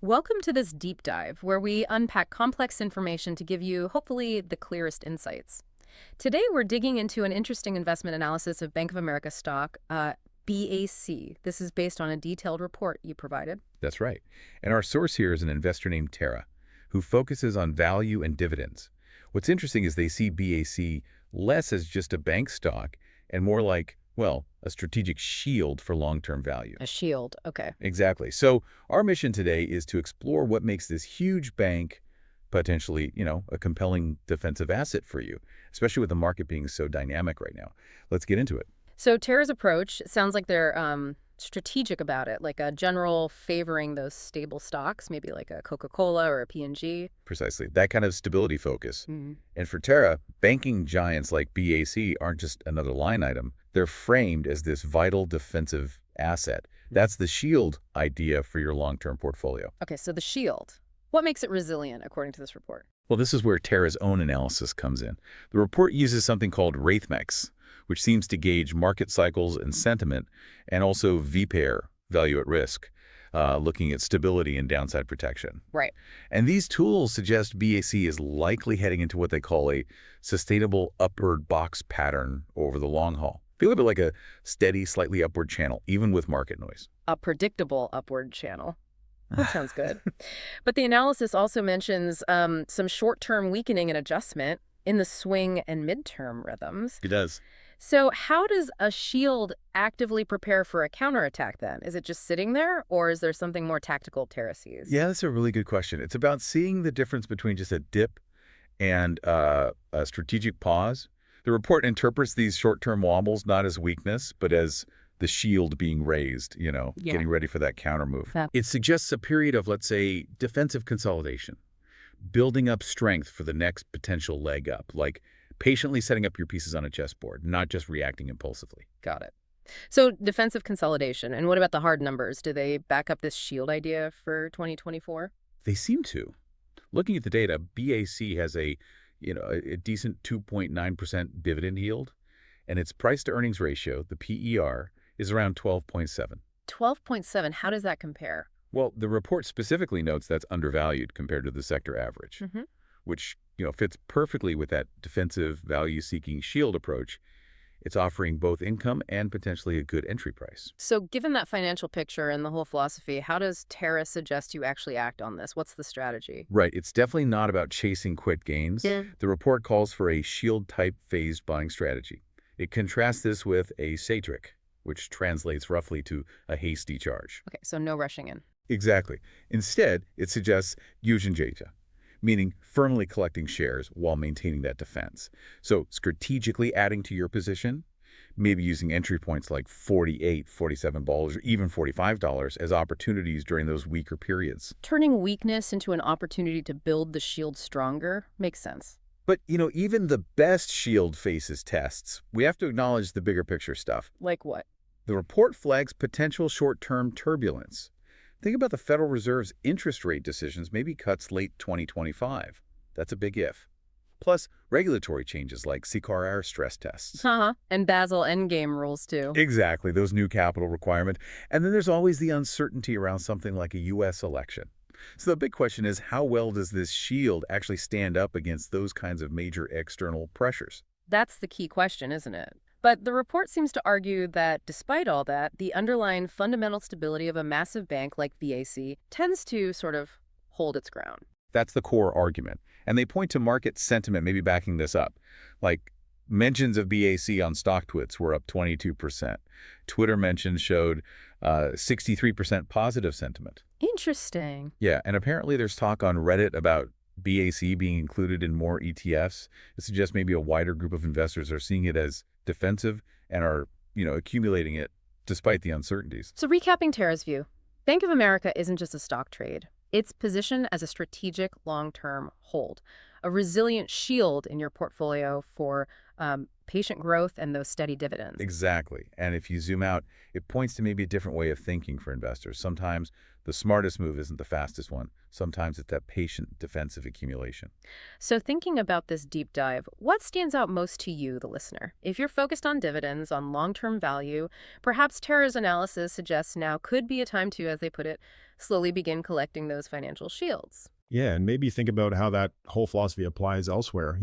Welcome to this deep dive where we unpack complex information to give you, hopefully, the clearest insights. Today, we're digging into an interesting investment analysis of Bank of America stock, BAC. This is based on a detailed report you provided. That's right. And our source here is an investor named TERRA, who focuses on value and dividends. What's interesting is they see BAC less as just a bank stock and more like, well, a strategic shield for long-term value. A shield, okay. Exactly. So our mission today is to explore what makes this huge bank potentially, a compelling defensive asset for you, especially with the market being so dynamic right now. Let's get into it. So Terra's approach sounds like they're strategic about it, like a general favoring those stable stocks, maybe like a Coca-Cola or a P&G. Precisely. That kind of stability focus. Mm. And for TERRA, banking giants like BAC aren't just another line item. They're framed as this vital defensive asset. That's the shield idea for your long-term portfolio. Okay, so the shield. What makes it resilient, according to this report? Well, this is where TERRA's own analysis comes in. The report uses something called Raythmex, which seems to gauge market cycles and sentiment, and also V.P.A.R, value at risk, looking at stability and downside protection. Right. And these tools suggest BAC is likely heading into what they call a sustainable upward box pattern over the long haul. Feel a bit like a steady, slightly upward channel, even with market noise. A predictable upward channel. That sounds good. But the analysis also mentions some short-term weakening and adjustment in the swing and midterm rhythms. It does. So how does a shield actively prepare for a counterattack then? Is it just sitting there, or is there something more tactical Terra sees? Yeah, that's a really good question. It's about seeing the difference between just a dip and a strategic pause. The report interprets these short-term wobbles not as weakness, but as the shield being raised, getting ready for that counter move. Yeah. It suggests a period of, let's say, defensive consolidation, building up strength for the next potential leg up, like patiently setting up your pieces on a chessboard, not just reacting impulsively. Got it. So defensive consolidation. And what about the hard numbers? Do they back up this shield idea for 2024? They seem to. Looking at the data, BAC has a decent 2.9% dividend yield, and its price-to-earnings ratio, the PER, is around 12.7. 12.7. How does that compare? Well, the report specifically notes that's undervalued compared to the sector average, which fits perfectly with that defensive value-seeking shield approach. It's offering both income and potentially a good entry price. So given that financial picture and the whole philosophy, how does Terra suggest you actually act on this? What's the strategy? Right. It's definitely not about chasing quick gains. Yeah. The report calls for a shield-type phased buying strategy. It contrasts this with a satric, which translates roughly to a hasty charge. Okay, so no rushing in. Exactly. Instead, it suggests 유진제이자, meaning firmly collecting shares while maintaining that defense. So strategically adding to your position, maybe using entry points like $48, $47, or even $45 as opportunities during those weaker periods. Turning weakness into an opportunity to build the shield stronger makes sense. But, even the best shield faces tests. We have to acknowledge the bigger picture stuff. Like what? The report flags potential short-term turbulence. Think about the Federal Reserve's interest rate decisions, maybe cuts late 2025. That's a big if. Plus, regulatory changes like CCAR stress tests. And Basel Endgame rules, too. Exactly, those new capital requirements. And then there's always the uncertainty around something like a U.S. election. So the big question is, how well does this shield actually stand up against those kinds of major external pressures? That's the key question, isn't it? But the report seems to argue that, despite all that, the underlying fundamental stability of a massive bank like BAC tends to sort of hold its ground. That's the core argument. And they point to market sentiment maybe backing this up. Like mentions of BAC on stock twits were up 22%. Twitter mentions showed 63% positive sentiment. Interesting. Yeah, and apparently there's talk on Reddit about BAC being included in more ETFs. It suggests maybe a wider group of investors are seeing it as defensive and are, accumulating it despite the uncertainties. So recapping Terra's view, Bank of America isn't just a stock trade. It's positioned as a strategic long-term hold, a resilient shield in your portfolio for patient growth and those steady dividends. Exactly. And if you zoom out, it points to maybe a different way of thinking for investors. Sometimes the smartest move isn't the fastest one. Sometimes it's that patient defensive accumulation. So thinking about this deep dive, what stands out most to you, the listener? If you're focused on dividends, on long-term value, perhaps Terra's analysis suggests now could be a time to, as they put it, slowly begin collecting those financial shields. Yeah, and maybe think about how that whole philosophy applies elsewhere.